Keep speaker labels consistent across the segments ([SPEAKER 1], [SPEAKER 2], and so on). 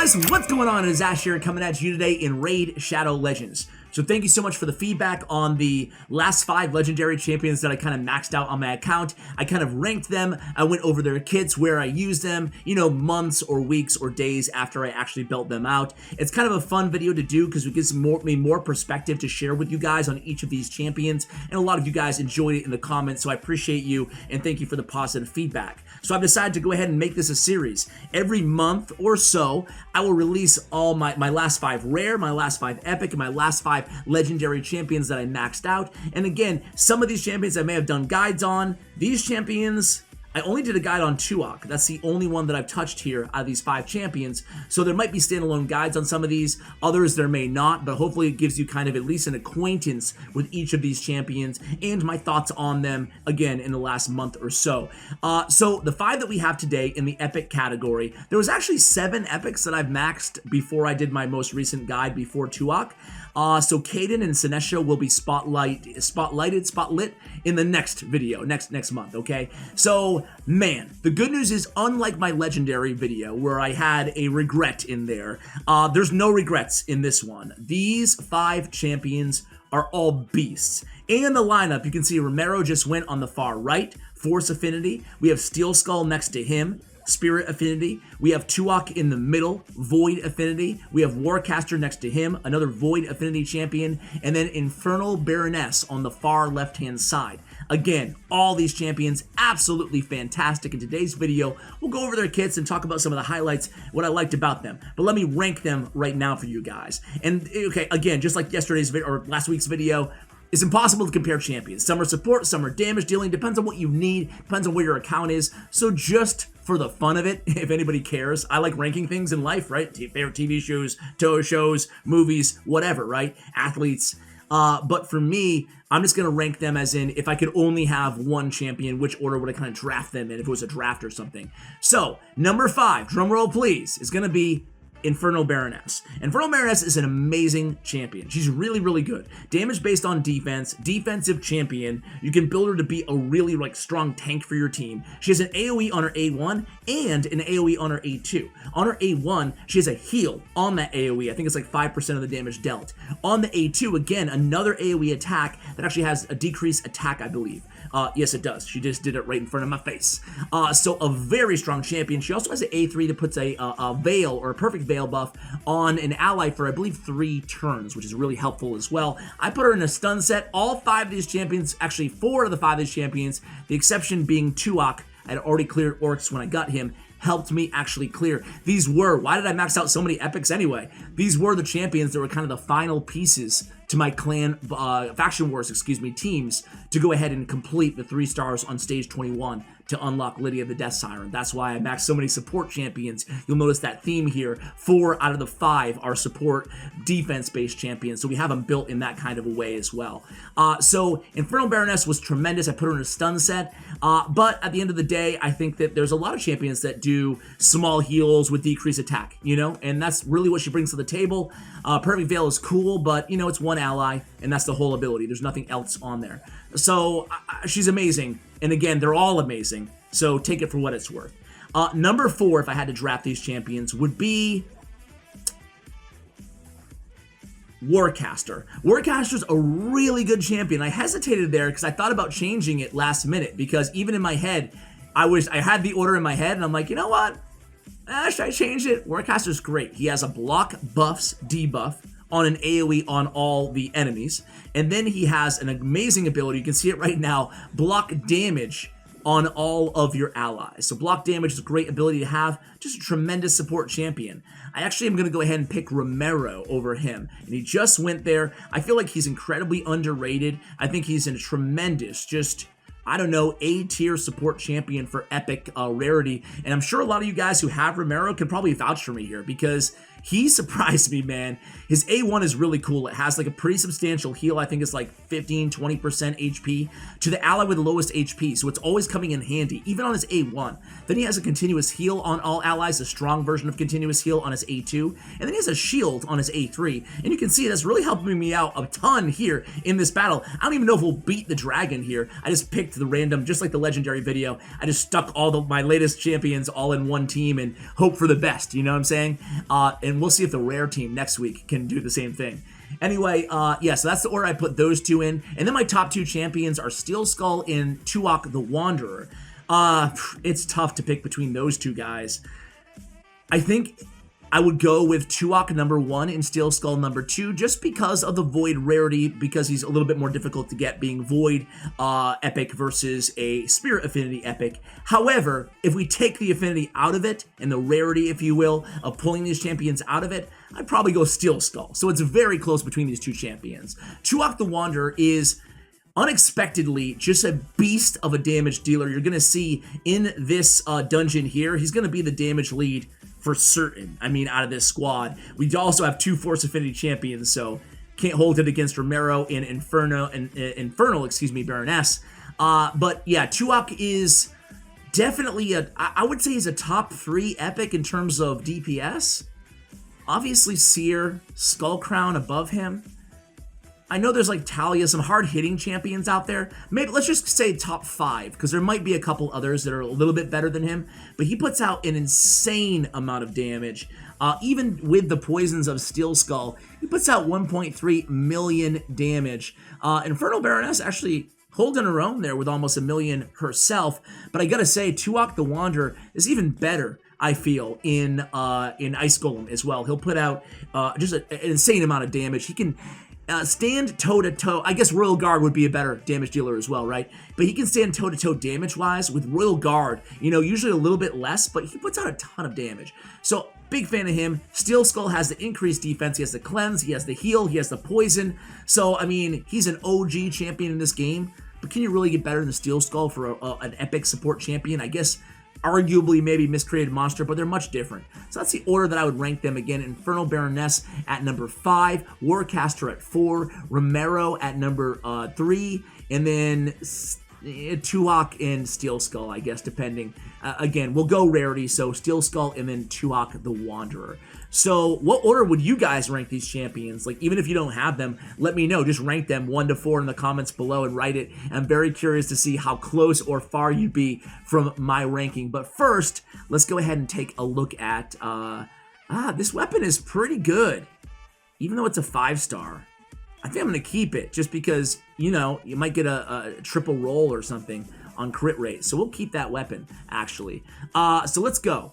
[SPEAKER 1] guys, what's going on? It is Ash here coming at you today in Raid Shadow Legends. So thank you so much for the feedback on the last 5 legendary champions that I kind of maxed out on my account. I kind of ranked them. I went over their kits, where I used them, you know, months or weeks or days after I actually built them out. It's kind of a fun video to do because it gives me more perspective to share with you guys on each of these champions. And a lot of you guys enjoyed it in the comments, so I appreciate you and thank you for the positive feedback. So I've decided to go ahead and make this a series. Every month or so, I will release all my last 5 rare, my last 5 epic, and my last 5 legendary champions that I maxed out. And again, some of these champions I may have done guides on. These champions, I only did a guide on Tuhak. That's the only one that I've touched here out of these 5 champions. So there might be standalone guides on some of these. Others there may not, but hopefully it gives you kind of at least an acquaintance with each of these champions and my thoughts on them, again, in the last month or so. So the 5 that we have today in the epic category, there was actually 7 epics that I've maxed before I did my most recent guide before Tuhak. So Kaden and Sinesha will be spotlit in the next video, next month, okay? So, man, the good news is, unlike my legendary video where I had a regret in there, there's no regrets in this one. These 5 champions are all beasts. And the lineup, you can see Romero just went on the far right, Force Affinity. We have Steelskull next to him, Spirit Affinity. We have Tuhak in the middle, Void Affinity. We have Warcaster next to him, another Void Affinity champion, and then Infernal Baroness on the far left-hand side. Again, all these champions absolutely fantastic. In today's video, we'll go over their kits and talk about some of the highlights, what I liked about them. But let me rank them right now for you guys. And okay, again, just like yesterday's video or last week's video, it's impossible to compare champions. Some are support, some are damage dealing, depends on what you need, depends on where your account is. So just for the fun of it, if anybody cares, I like ranking things in life, right? Favorite TV shows, Toho shows, movies, whatever, right? Athletes. But for me, I'm just going to rank them as in, if I could only have one champion, which order would I kind of draft them in if it was a draft or something. So, number 5, drumroll please, is going to be Infernal Baroness. Infernal Baroness is an amazing champion. She's really, really good. Damage based on defense, defensive champion. You can build her to be a really strong tank for your team. She has an AoE on her A1 and an AoE on her A2. On her A1, she has a heal on that AoE. I think it's like 5% of the damage dealt. On the A2, again, another AoE attack that actually has a decreased attack, I believe. Yes, it does. She just did it right in front of my face. So a very strong champion. She also has an A3 that puts a veil or a perfect veil buff on an ally for, I believe, 3 turns, which is really helpful as well. I put her in a stun set. All 5 of these champions, actually 4 of the 5 of these champions, the exception being Tuhak, I had already cleared Orcs when I got him, helped me actually clear. These were, why did I max out so many epics anyway? These were the champions that were kind of the final pieces to my clan, faction wars, teams, to go ahead and complete the 3 stars on stage 21 to unlock Lydia the Death Siren. That's why I maxed so many support champions. You'll notice that theme here. 4 out of the 5 are support defense-based champions, so we have them built in that kind of a way as well. So Infernal Baroness was tremendous. I put her in a stun set, but at the end of the day, I think that there's a lot of champions that do small heals with decreased attack, you know, and that's really what she brings to the table. Perfect Veil is cool, but, you know, it's one ally, and that's the whole ability. There's nothing else on there. So she's amazing, and again, they're all amazing, so take it for what it's worth. Number 4, if I had to draft these champions, would be Warcaster. Warcaster's a really good champion. I hesitated there because I thought about changing it last minute, because even in my head, I had the order in my head, and I'm like, you know what? Should I change it? Warcaster's great. He has a block buffs debuff on an AoE on all the enemies, and then he has an amazing ability, you can see it right now, block damage on all of your allies. So block damage is a great ability to have, just a tremendous support champion. I actually am going to go ahead and pick Romero over him, and he just went there. I feel like he's incredibly underrated. I think he's a tremendous, just, I don't know, A-tier support champion for epic rarity, and I'm sure a lot of you guys who have Romero can probably vouch for me here, because he surprised me, man. His A1 is really cool. It has like a pretty substantial heal. I think it's like 15-20% HP to the ally with the lowest HP, so it's always coming in handy, even on his A1. Then he has a continuous heal on all allies, a strong version of continuous heal on his A2, and then he has a shield on his A3, and you can see that's really helping me out a ton here in this battle. I don't even know if we'll beat the dragon here. I just picked the random, just like the legendary video, I just stuck all my latest champions all in one team and hope for the best, you know what I'm saying? And we'll see if the rare team next week can do the same thing. Anyway, yeah, so that's the order I put those two in. And then my top two champions are Steelskull and Tuhak the Wanderer. It's tough to pick between those two guys. I think I would go with Tuhak number 1 and Steelskull number 2 just because of the Void rarity, because he's a little bit more difficult to get being Void epic versus a Spirit Affinity epic. However, if we take the affinity out of it and the rarity, if you will, of pulling these champions out of it, I'd probably go Steelskull. So it's very close between these two champions. Tuhak the Wanderer is unexpectedly just a beast of a damage dealer. You're going to see in this dungeon here, he's going to be the damage lead for certain. I mean, out of this squad. We also have 2 Force Affinity champions, so can't hold it against Romero and Infernal Baroness. But yeah, Tuhak is definitely I would say he's a top 3 epic in terms of DPS. Obviously, Seer, Skull Crown above him. I know there's like Talia, some hard-hitting champions out there. Maybe let's just say top 5, because there might be a couple others that are a little bit better than him. But he puts out an insane amount of damage. Even with the poisons of Steelskull, he puts out 1.3 million damage. Infernal Baroness actually holding her own there with almost 1 million herself. But I gotta say, Tuhak the Wanderer is even better, I feel, in Ice Golem as well. He'll put out just an insane amount of damage. He can stand toe-to-toe. I guess Royal Guard would be a better damage dealer as well, right? But he can stand toe-to-toe damage-wise with Royal Guard. You know, usually a little bit less, but he puts out a ton of damage. So, big fan of him. Steelskull has the increased defense. He has the cleanse. He has the heal. He has the poison. So, I mean, he's an OG champion in this game. But can you really get better than Steelskull for an epic support champion? I guess arguably maybe Miscreated Monster, but they're much different. So that's the order that I would rank them again. Infernal Baroness at number 5, Warcaster at 4, Romero at number 3, and then Tuhak and Steelskull, I guess, depending. Again, we'll go rarity, so Steelskull and then Tuhak the Wanderer. So what order would you guys rank these champions? Like, even if you don't have them, let me know. Just rank them 1 to 4 in the comments below and write it. I'm very curious to see how close or far you'd be from my ranking. But first, let's go ahead and take a look at, this weapon is pretty good. Even though it's a 5-star. I think I'm going to keep it just because, you know, you might get a triple roll or something on crit rate. So we'll keep that weapon, actually. So let's go.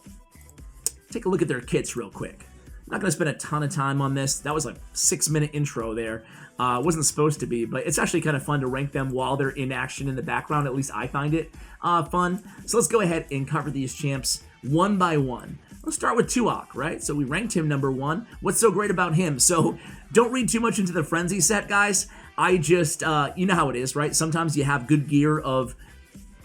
[SPEAKER 1] Take a look at their kits real quick. I'm not going to spend a ton of time on this. That was like a 6-minute intro there. Wasn't supposed to be, but it's actually kind of fun to rank them while they're in action in the background. At least I find it fun. So let's go ahead and cover these champs one by one. Let's start with Tuhak, right? So we ranked him number 1. What's so great about him? So don't read too much into the Frenzy set, guys. I just, you know how it is, right? Sometimes you have good gear of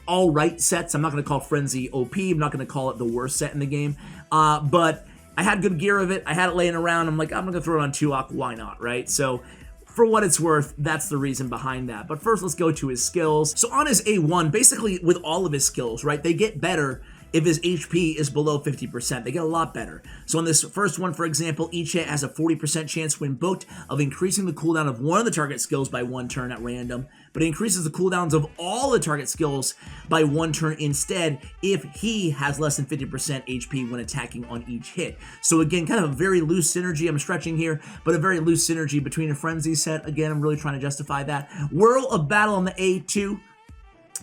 [SPEAKER 1] all right sets. I'm not going to call Frenzy OP. I'm not going to call it the worst set in the game. But I had good gear of it. I had it laying around. I'm like, I'm going to throw it on Tuhak. Why not, right? So for what it's worth, that's the reason behind that. But first, let's go to his skills. So on his A1, basically with all of his skills, right, they get better if his HP is below 50%. They get a lot better. So on this first one, for example, each hit has a 40% chance when booked of increasing the cooldown of one of the target skills by 1 turn at random, but it increases the cooldowns of all the target skills by 1 turn instead if he has less than 50% HP when attacking on each hit. So again, kind of a very loose synergy. I'm stretching here, but a very loose synergy between a Frenzy set. Again, I'm really trying to justify that. Whirl of Battle on the A2.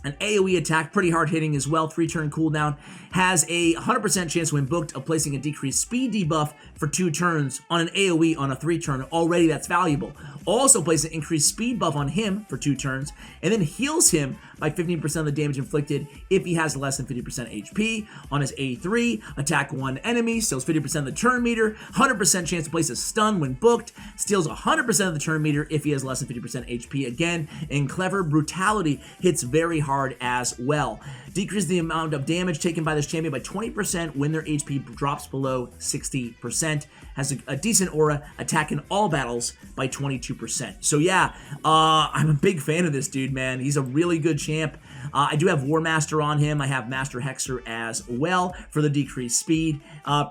[SPEAKER 1] An AoE attack, pretty hard hitting as well, 3-turn cooldown, has a 100% chance when booked of placing a decreased speed debuff for 2 turns on an AoE on a 3-turn. Already that's valuable. Also places an increased speed buff on him for 2 turns, and then heals him by 15% of the damage inflicted if he has less than 50% HP. On his A3, attack 1 enemy, steals 50% of the turn meter, 100% chance to place a stun when booked, steals 100% of the turn meter if he has less than 50% HP again, and Clever Brutality hits very hard card as well. Decrease the amount of damage taken by this champion by 20% when their HP drops below 60%. Has a decent aura, attack in all battles by 22%. So yeah, I'm a big fan of this dude, man. He's a really good champ. I do have Warcaster on him. I have Master Hexer as well for the decreased speed.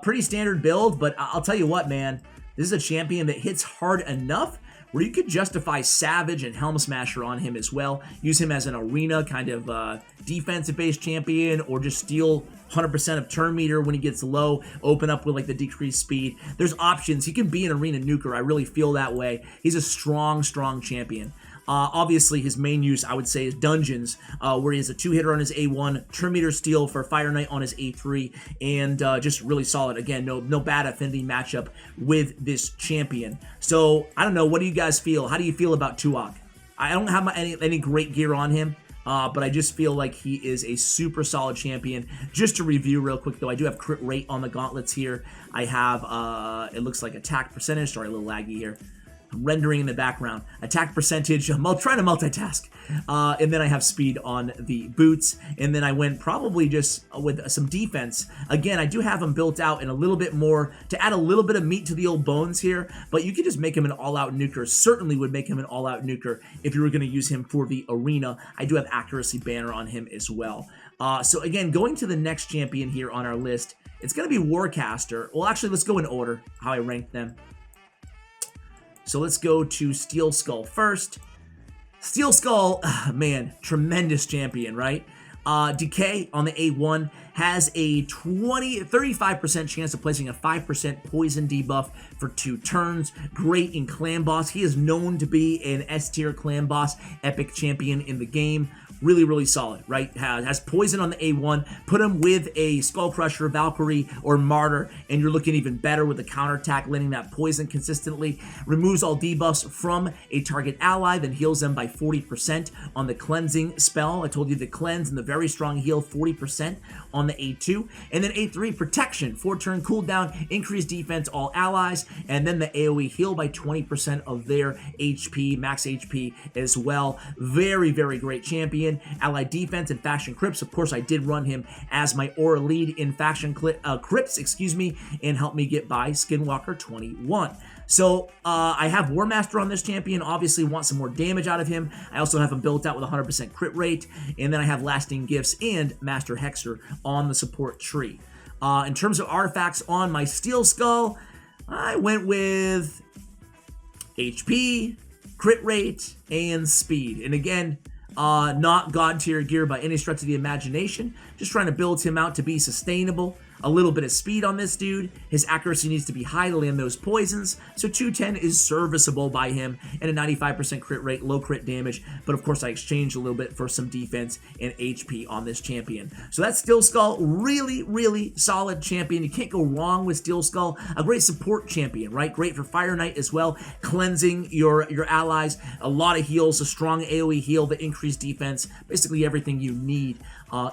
[SPEAKER 1] Pretty standard build, but I'll tell you what, man. This is a champion that hits hard enough where you could justify Savage and Helm Smasher on him as well. Use him as an arena kind of defensive-based champion, or just steal 100% of turn meter when he gets low, open up with like the decreased speed. There's options. He can be an arena nuker. I really feel that way. He's a strong champion. Obviously, his main use, I would say, is Dungeons, where he has a 2-hitter on his A1, turn meter steal for Fire Knight on his A3, and just really solid. Again, no bad affinity matchup with this champion. So, I don't know. What do you guys feel? How do you feel about Tuhak? I don't have any great gear on him. But I just feel like he is a super solid champion. Just to review real quick, though, I do have crit rate on the gauntlets here. I have, it looks like attack percentage. Sorry, a little laggy here. Rendering in the background. Attack percentage. I'm trying to multitask. And then I have speed on the boots. And then I went probably just with some defense. Again, I do have him built out in a little bit more to add a little bit of meat to the old bones here. But you could just make him an all-out nuker. Certainly would make him an all-out nuker if you were going to use him for the arena. I do have accuracy banner on him as well. So again, going to the next champion here on our list, it's going to be Warcaster. Well, actually, let's go in order, how I ranked them. So let's go to Steelskull first. Steelskull, man, tremendous champion, right? Decay on the A1 has a 35% chance of placing a 5% poison debuff for 2 turns. Great in clan boss. He is known to be an S tier clan boss, epic champion in the game. Really solid, right? Has poison on the A1. Put him with a Skull Crusher, Valkyrie, or Martyr, and you're looking even better with the counterattack, landing that poison consistently. Removes all debuffs from a target ally, then heals them by 40% on the cleansing spell. I told you the cleanse and the very strong heal, 40% on the A2. And then A3, protection, 4-turn cooldown, increased defense, all allies, and then the AoE heal by 20% of their HP, max HP as well. Very great champion. Allied defense and faction crypts. Of course, I did run him as my aura lead in faction crypts, and helped me get by Skinwalker 21. So I have Warcaster on this champion. Obviously want some more damage out of him. I also have him built out with 100% crit rate, and then I have lasting gifts and Master Hexer on the support tree. In terms of artifacts on my Steelskull, I went with HP, crit rate, and speed. And again, not god tier gear by any stretch of the imagination. Just trying to build him out to be sustainable. A little bit of speed on this dude. His accuracy needs to be high to land those poisons, so 210 is serviceable by him, and a 95% crit rate, low crit damage, but of course I exchanged a little bit for some defense and HP on this champion. So that's Steelskull, really solid champion. You can't go wrong with Steelskull. A great support champion, right? Great for Fire Knight as well, cleansing your allies, a lot of heals, a strong AoE heal, the increased defense, basically everything you need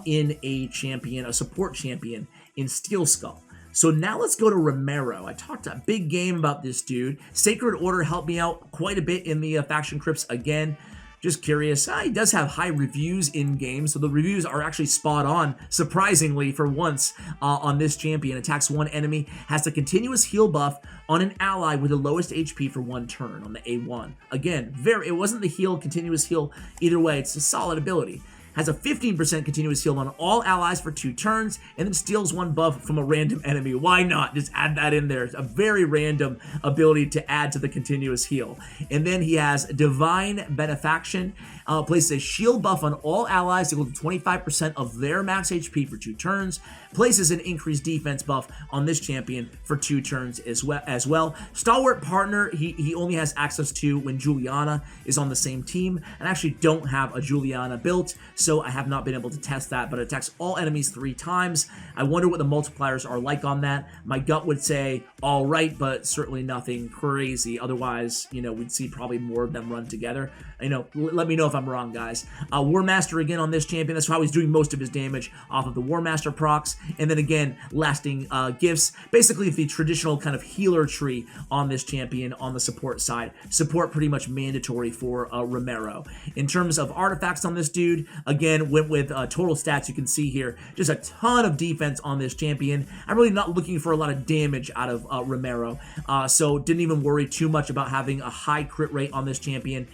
[SPEAKER 1] in a champion, a support champion in Steelskull. So now let's go to Romero. I talked a big game about this dude. Sacred Order helped me out quite a bit in the faction crypts again. Just curious. He does have high reviews in game, so the reviews are actually spot on, surprisingly, for once on this champion. Attacks one enemy, has a continuous heal buff on an ally with the lowest HP for 1 turn on the A1. Again, it wasn't the heal, continuous heal. Either way, it's a solid ability. Has a 15% continuous heal on all allies for 2 turns, and then steals 1 buff from a random enemy. Why not? Just add that in there. It's a very random ability to add to the continuous heal. And then he has Divine Benefaction. Places a shield buff on all allies equal to 25% of their max HP for 2 turns. Places an increased defense buff on this champion for 2 turns as well. Stalwart Partner, he only has access to when Juliana is on the same team. And I actually don't have a Juliana built, so I have not been able to test that, but it attacks all enemies 3 times. I wonder what the multipliers are like on that. My gut would say all right, but certainly nothing crazy. Otherwise, we'd see probably more of them run together. Let me know if I'm I'm wrong, guys. Warmaster again on this champion. That's how he's doing most of his damage, off of the Warmaster procs. And then again, lasting gifts. Basically, the traditional kind of healer tree on this champion on the support side. Support pretty much mandatory for Romero. In terms of artifacts on this dude, again, went with total stats. You can see here, just a ton of defense on this champion. I'm really not looking for a lot of damage out of Romero, so didn't even worry too much about having a high crit rate on this champion.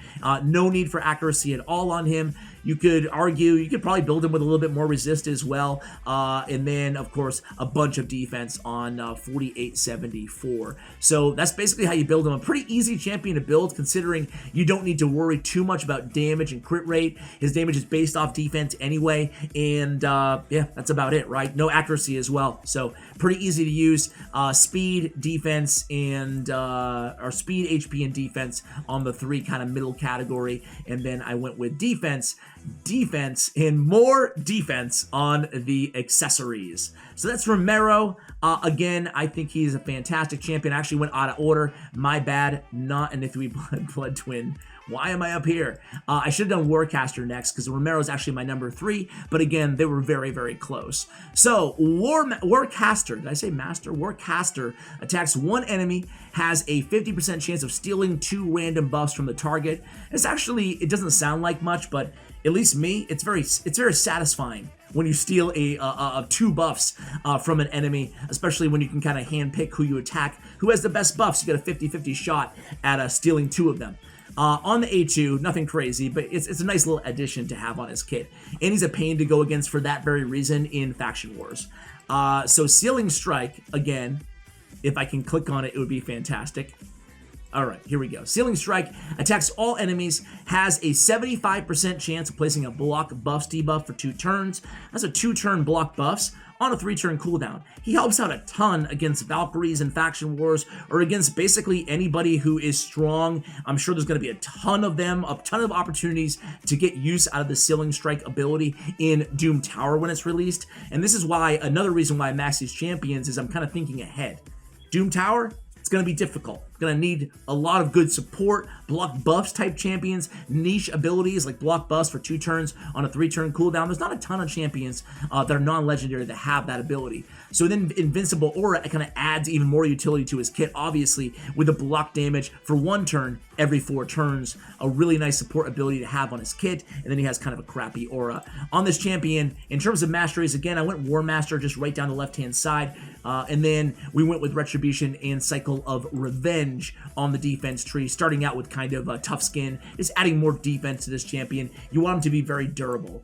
[SPEAKER 1] No need for accuracy at all on him. You could argue, you could probably build him with a little bit more resist as well. And then, of course, a bunch of defense on 4874. So that's basically how you build him. A pretty easy champion to build, considering you don't need to worry too much about damage and crit rate. His damage is based off defense anyway. And yeah, that's about it, right? No accuracy as well. So pretty easy to use. Speed, defense, and or speed, HP, and defense on the 3 kind of middle category. And then I went with defense, and more defense on the accessories. So that's Romero. Again, I think he's a fantastic champion. I actually went out of order. My bad. Not an Ithwi blood twin. Why am I up here? I should have done Warcaster next, because Romero is actually my number 3, but again, they were very, very close. So, Warcaster, did I say master? Warcaster attacks one enemy, has a 50% chance of stealing 2 random buffs from the target. It's actually, it doesn't sound like much, but at least me, it's very satisfying when you steal 2 buffs from an enemy, especially when you can kind of handpick who you attack, who has the best buffs. You get a 50-50 shot at stealing 2 of them. On the A2, nothing crazy, but it's a nice little addition to have on his kit. And he's a pain to go against for that very reason in Faction Wars. So Sealing Strike, again, if I can click on it, it would be fantastic. Alright, here we go. Sealing Strike attacks all enemies, has a 75% chance of placing a block buffs debuff for 2 turns. That's a 2-turn block buffs on a 3-turn cooldown. He helps out a ton against Valkyries in Faction Wars, or against basically anybody who is strong. I'm sure there's going to be a ton of them, a ton of opportunities to get use out of the Sealing Strike ability in Doom Tower when it's released. And this is why, another reason why I max these champions is I'm kind of thinking ahead. Doom Tower, it's going to be difficult. It's going to need a lot of good support, block buffs type champions, niche abilities like block buffs for 2 turns on a 3-turn cooldown. There's not a ton of champions that are non-legendary that have that ability. So then Invincible Aura, it kind of adds even more utility to his kit, obviously, with a block damage for 1 turn every 4 turns. A really nice support ability to have on his kit, and then he has kind of a crappy aura. On this champion, in terms of masteries, again, I went Warmaster just right down the left-hand side, and then we went with Retribution and Cycle of Revenge on the defense tree, starting out with kind of a tough skin, just adding more defense to this champion. You want him to be very durable.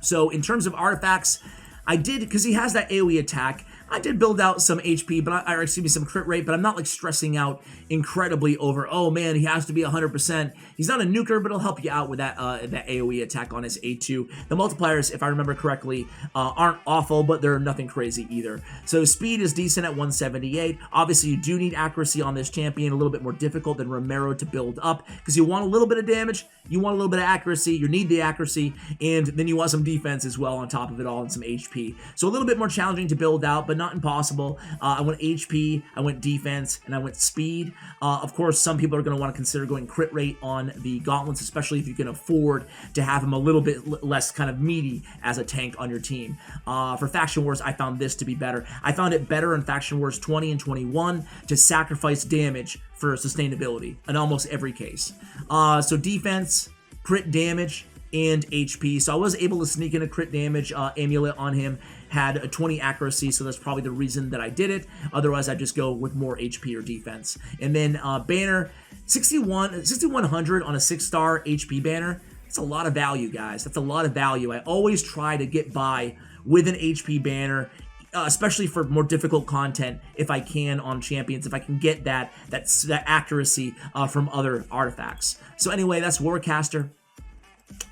[SPEAKER 1] So in terms of artifacts, I did, because he has that AoE attack, I did build out some HP, but or excuse me, some crit rate, but I'm not like stressing out incredibly over, oh man, he has to be 100%. He's not a nuker, but it'll help you out with that that AoE attack on his A2. The multipliers, if I remember correctly, aren't awful, but they're nothing crazy either. So speed is decent at 178. Obviously, you do need accuracy on this champion, a little bit more difficult than Romero to build up, because you want a little bit of damage, you want a little bit of accuracy, you need the accuracy, and then you want some defense as well on top of it all, and some HP. So a little bit more challenging to build out, but not impossible. I went HP, I went defense, and I went speed. Of course, some people are going to want to consider going crit rate on the gauntlets, especially if you can afford to have him a little bit less kind of meaty as a tank on your team. For Faction Wars, I found this to be better. I found it better in Faction Wars 20 and 21 to sacrifice damage for sustainability in almost every case. So defense, crit damage, and HP. So I was able to sneak in a crit damage amulet on him, had a 20 accuracy, so that's probably the reason that I did it. Otherwise, I'd just go with more HP or defense. And then banner, 6,100 on a 6-star HP banner. That's a lot of value, guys. That's a lot of value. I always try to get by with an HP banner, especially for more difficult content, if I can on champions, if I can get that accuracy from other artifacts. So anyway, that's Warcaster.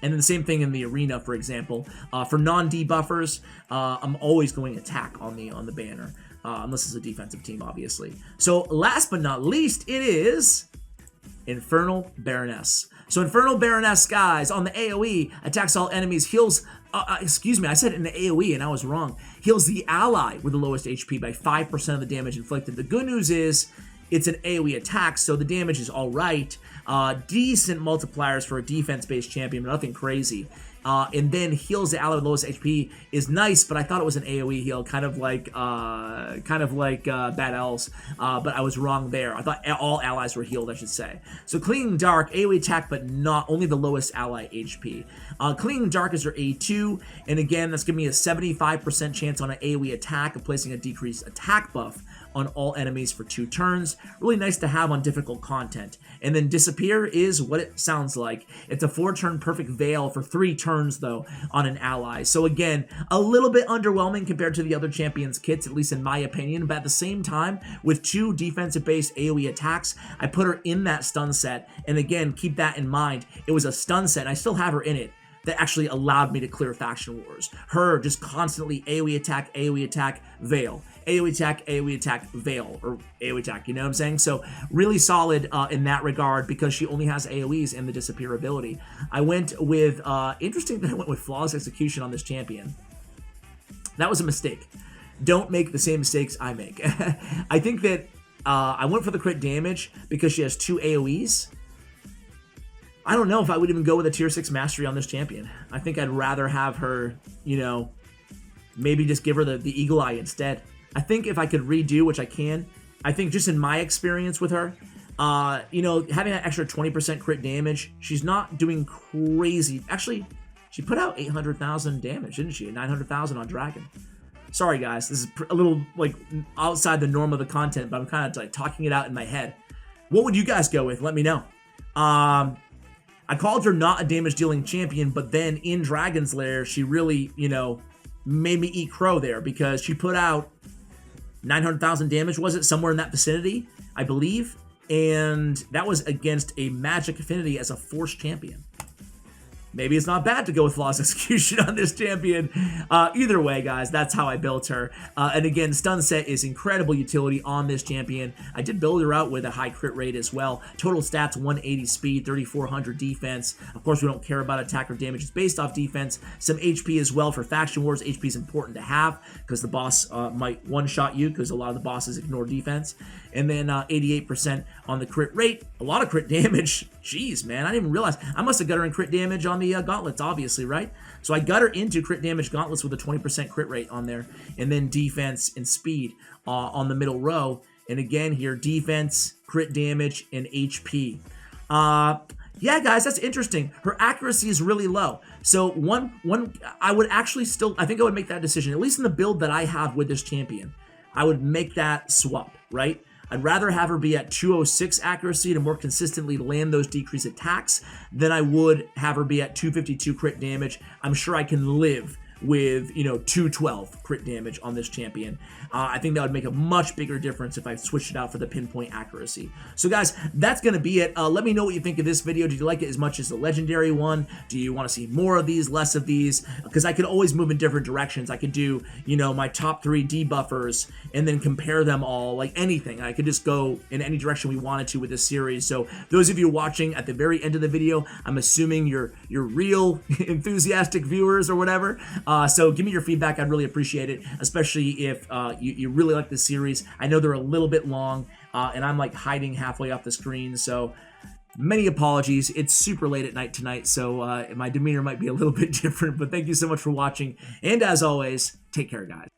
[SPEAKER 1] And then the same thing in the arena, for example. For non-debuffers, I'm always going attack on the banner, unless it's a defensive team, obviously. So last but not least, it is Infernal Baroness. So Infernal Baroness, guys, on the AoE, attacks all enemies, heals, excuse me, I said in the AoE and I was wrong. Heals the ally with the lowest HP by 5% of the damage inflicted. The good news is, It's an AoE attack, so the damage is all right. Decent multipliers for a defense-based champion, but nothing crazy. And then heals the ally with lowest HP is nice, but I thought it was an AoE heal, kind of like Bad Elves, but I was wrong there. I thought all allies were healed, I should say. So Clinging Dark, AoE attack, but not only the lowest ally HP. Clinging Dark is her A2, and again, that's giving me a 75% chance on an AoE attack of placing a decreased attack buff on all enemies for 2 turns. Really nice to have on difficult content. And then Disappear is what it sounds like. It's a 4-turn perfect veil for 3 turns, though, on an ally. So again, a little bit underwhelming compared to the other champions' kits, at least in my opinion. But at the same time, with 2 defensive-based AoE attacks, I put her in that stun set. And again, keep that in mind. It was a stun set, and I still have her in it, that actually allowed me to clear faction wars. Her just constantly AoE attack, veil. AoE attack, veil, or AoE attack, you know what I'm saying? So really solid in that regard because she only has AoEs and the Disappear ability. I went with, interesting that I went with Flawless Execution on this champion. That was a mistake. Don't make the same mistakes I make. I think that I went for the crit damage because she has 2 AoEs. I don't know if I would even go with a tier 6 mastery on this champion. I think I'd rather have her, you know, maybe just give her the Eagle Eye instead. I think if I could redo, which I can, I think just in my experience with her, you know, having that extra 20% crit damage, she's not doing crazy. Actually, she put out 800,000 damage, didn't she? 900,000 on Dragon. Sorry, guys. This is a little, like, outside the norm of the content, but I'm kind of, like, talking it out in my head. What would you guys go with? Let me know. I called her not a damage-dealing champion, but then in Dragon's Lair, she really, you know, made me eat crow there because she put out 900,000 damage, was it? Somewhere in that vicinity, I believe. And that was against a magic affinity as a force champion. Maybe it's not bad to go with Flawless Execution on this champion. Either way, guys, that's how I built her. And again, Stun Set is incredible utility on this champion. I did build her out with a high crit rate as well. Total stats, 180 speed, 3,400 defense. Of course, we don't care about attack or damage. It's based off defense. Some HP as well for Faction Wars. HP is important to have because the boss might one-shot you because a lot of the bosses ignore defense. And then 88% on the crit rate. A lot of crit damage. Jeez, man, I didn't even realize. I must have got her in crit damage on the gauntlets, obviously, right? So I got her into crit damage gauntlets with a 20% crit rate on there. And then defense and speed on the middle row. And again here, defense, crit damage, and HP. Yeah, guys, that's interesting. Her accuracy is really low. So I would actually still, I think I would make that decision, at least in the build that I have with this champion. I would make that swap, right? I'd rather have her be at 206 accuracy to more consistently land those decreased attacks than I would have her be at 252 crit damage. I'm sure I can live with, you know, 212 crit damage on this champion. I think that would make a much bigger difference if I switched it out for the pinpoint accuracy. So guys, that's going to be it. Let me know what you think of this video. Did you like it as much as the legendary one? Do you want to see more of these, less of these? Because I could always move in different directions. I could do, you know, my top 3 debuffers and then compare them all, like anything. I could just go in any direction we wanted to with this series. So those of you watching at the very end of the video, I'm assuming you're real enthusiastic viewers or whatever. So give me your feedback. I'd really appreciate it, especially if you really like this series. I know they're a little bit long, and I'm like hiding halfway off the screen, so many apologies. It's super late at night tonight, so my demeanor might be a little bit different, but thank you so much for watching, and as always, take care, guys.